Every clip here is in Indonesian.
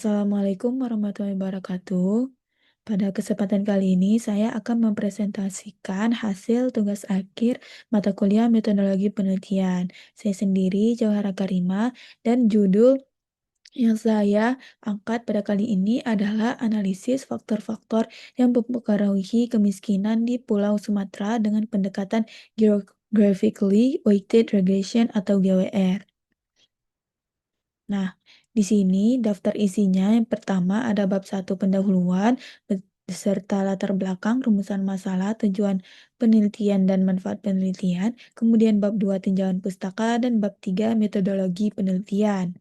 Assalamualaikum warahmatullahi wabarakatuh. Pada kesempatan kali ini, saya akan mempresentasikan hasil tugas akhir mata kuliah metodologi penelitian. Saya sendiri, Jauhara Karima, dan judul yang saya angkat pada kali ini adalah analisis faktor-faktor yang mempengaruhi kemiskinan di Pulau Sumatera dengan pendekatan Geographically Weighted Regression atau GWR. Nah, di sini daftar isinya yang pertama ada bab 1 pendahuluan beserta latar belakang, rumusan masalah, tujuan penelitian dan manfaat penelitian, kemudian bab 2 tinjauan pustaka dan bab 3 metodologi penelitian.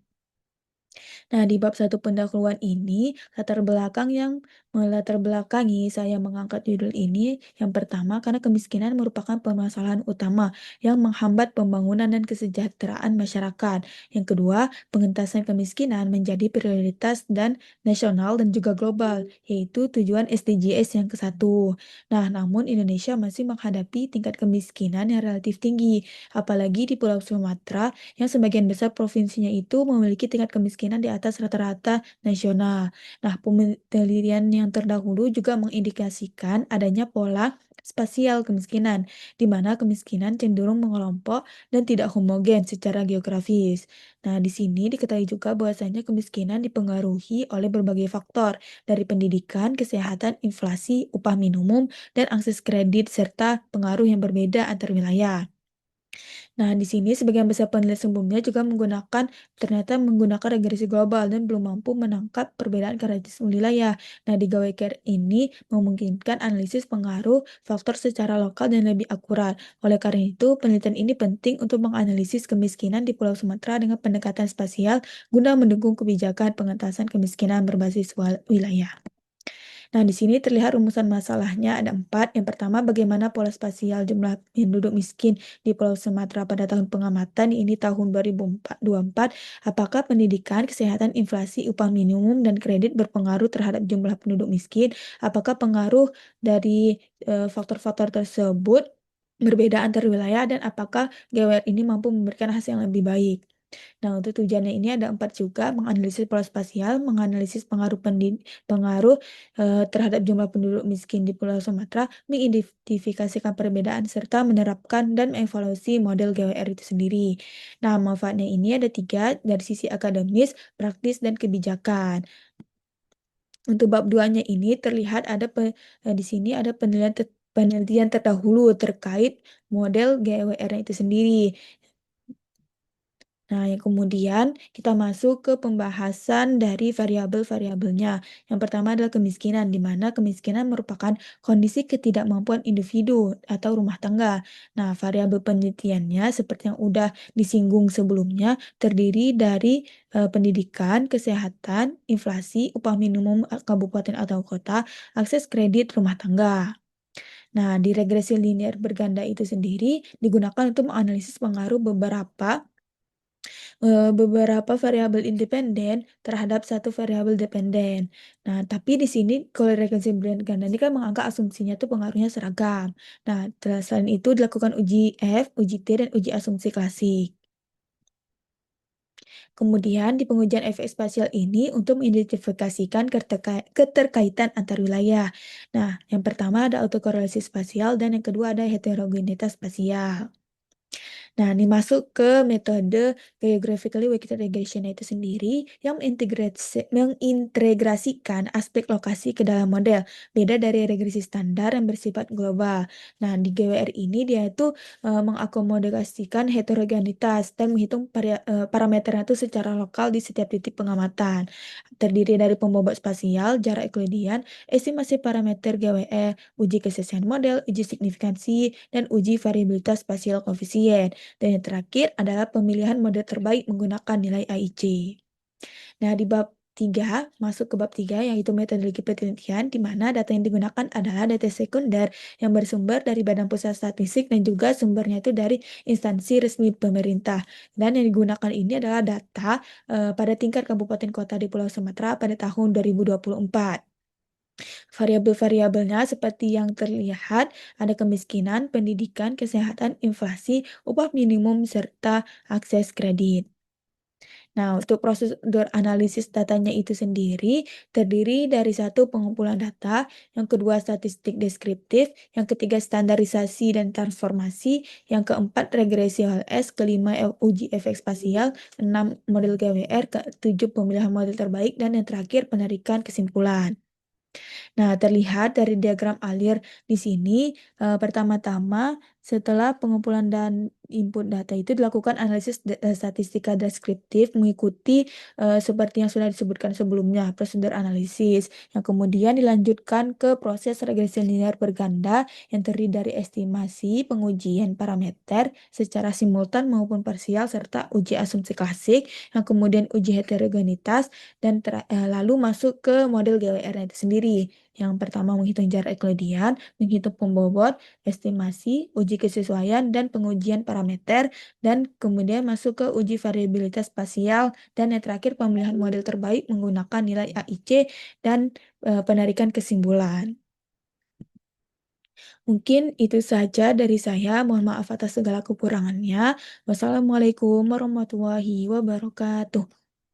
Nah, di bab 1 pendahuluan ini, latar belakang yang melatar belakangi saya mengangkat judul ini, yang pertama karena kemiskinan merupakan permasalahan utama yang menghambat pembangunan dan kesejahteraan masyarakat. Yang kedua, pengentasan kemiskinan menjadi prioritas dan nasional dan juga global, yaitu tujuan SDGs yang ke-1. Nah, namun Indonesia masih menghadapi tingkat kemiskinan yang relatif tinggi, apalagi di Pulau Sumatera yang sebagian besar provinsinya itu memiliki tingkat kemiskinan di atas rata-rata nasional. Nah, penelitian yang terdahulu juga mengindikasikan adanya pola spasial kemiskinan, di mana kemiskinan cenderung mengelompok dan tidak homogen secara geografis. Nah, di sini diketahui juga bahwasanya kemiskinan dipengaruhi oleh berbagai faktor, dari pendidikan, kesehatan, inflasi, upah minimum, dan akses kredit, serta pengaruh yang berbeda antar wilayah. Nah, di sini sebagian besar penelitian sebelumnya juga ternyata menggunakan regresi global dan belum mampu menangkap perbedaan karakteristik wilayah. Nah, di GWKR ini memungkinkan analisis pengaruh faktor secara lokal dan lebih akurat. Oleh karena itu, penelitian ini penting untuk menganalisis kemiskinan di Pulau Sumatera dengan pendekatan spasial guna mendukung kebijakan pengentasan kemiskinan berbasis wilayah. Nah, di sini terlihat rumusan masalahnya ada 4. Yang pertama, bagaimana pola spasial jumlah penduduk miskin di Pulau Sumatera pada tahun pengamatan, ini tahun 2024. Apakah pendidikan, kesehatan, inflasi, upah minimum, dan kredit berpengaruh terhadap jumlah penduduk miskin? Apakah pengaruh dari faktor-faktor tersebut berbeda antar wilayah, dan apakah GWR ini mampu memberikan hasil yang lebih baik? Nah, untuk tujuannya ini ada 4 juga, menganalisis pola spasial, menganalisis pengaruh terhadap jumlah penduduk miskin di Pulau Sumatera, mengidentifikasikan perbedaan, serta menerapkan dan mengevaluasi model GWR itu sendiri. Nah, manfaatnya ini ada 3, dari sisi akademis, praktis, dan kebijakan. Untuk bab 2-nya ini terlihat di sini ada penelitian terdahulu terkait model GWR itu sendiri. Nah, yang kemudian kita masuk ke pembahasan dari variabel-variabelnya. Yang pertama adalah kemiskinan, di mana kemiskinan merupakan kondisi ketidakmampuan individu atau rumah tangga. Nah, variabel penelitiannya seperti yang udah disinggung sebelumnya, terdiri dari pendidikan, kesehatan, inflasi, upah minimum kabupaten atau kota, akses kredit rumah tangga. Nah, di regresi linear berganda itu sendiri digunakan untuk menganalisis pengaruh beberapa variabel independen terhadap satu variabel dependen. Nah, tapi di sini kalau regresi ganda ini kan menganggap asumsinya tuh pengaruhnya seragam. Nah, selain itu dilakukan uji F, uji T, dan uji asumsi klasik. Kemudian di pengujian efek spasial ini untuk mengidentifikasikan keterkaitan antar wilayah. Nah, yang pertama ada autokorelasi spasial dan yang kedua ada heterogenitas spasial. Nah, ini masuk ke metode geographically weighted regression itu sendiri yang mengintegrasikan aspek lokasi ke dalam model, beda dari regresi standar yang bersifat global. Nah, di GWR ini dia itu mengakomodasikan heterogenitas dan menghitung parameternya itu secara lokal di setiap titik pengamatan. Terdiri dari pembobot spasial, jarak Euclidean, estimasi parameter GWR, uji kesesuaian model, uji signifikansi, dan uji variabilitas spasial koefisien. Dan yang terakhir adalah pemilihan model terbaik menggunakan nilai AIC. Nah, di bab 3, masuk ke bab 3 yaitu metodologi penelitian, di mana data yang digunakan adalah data sekunder yang bersumber dari Badan Pusat Statistik dan juga sumbernya itu dari instansi resmi pemerintah. Dan yang digunakan ini adalah data pada tingkat kabupaten kota di Pulau Sumatera pada tahun 2024. Variabel-variabelnya seperti yang terlihat ada kemiskinan, pendidikan, kesehatan, inflasi, upah minimum, serta akses kredit. Nah, untuk prosedur analisis datanya itu sendiri terdiri dari satu pengumpulan data, yang kedua statistik deskriptif, yang ketiga standarisasi dan transformasi, yang keempat regresi HLS, kelima uji efek spasial, enam model GWR, ketujuh pemilihan model terbaik, dan yang terakhir penarikan kesimpulan. Nah, terlihat dari diagram alir di sini, pertama-tama setelah pengumpulan dan input data itu dilakukan analisis statistika deskriptif mengikuti, seperti yang sudah disebutkan sebelumnya, prosedur analisis, yang kemudian dilanjutkan ke proses regresi linear berganda yang terdiri dari estimasi, pengujian parameter secara simultan maupun parsial, serta uji asumsi klasik, yang kemudian uji heterogenitas, dan lalu masuk ke model GWR itu sendiri. Yang pertama menghitung jarak Euclidean, menghitung pembobot, estimasi, uji kesesuaian, dan pengujian parameter, dan kemudian masuk ke uji variabilitas spasial, dan yang terakhir pemilihan model terbaik menggunakan nilai AIC dan penarikan kesimpulan. Mungkin itu saja dari saya. Mohon maaf atas segala kekurangannya. Wassalamualaikum warahmatullahi wabarakatuh.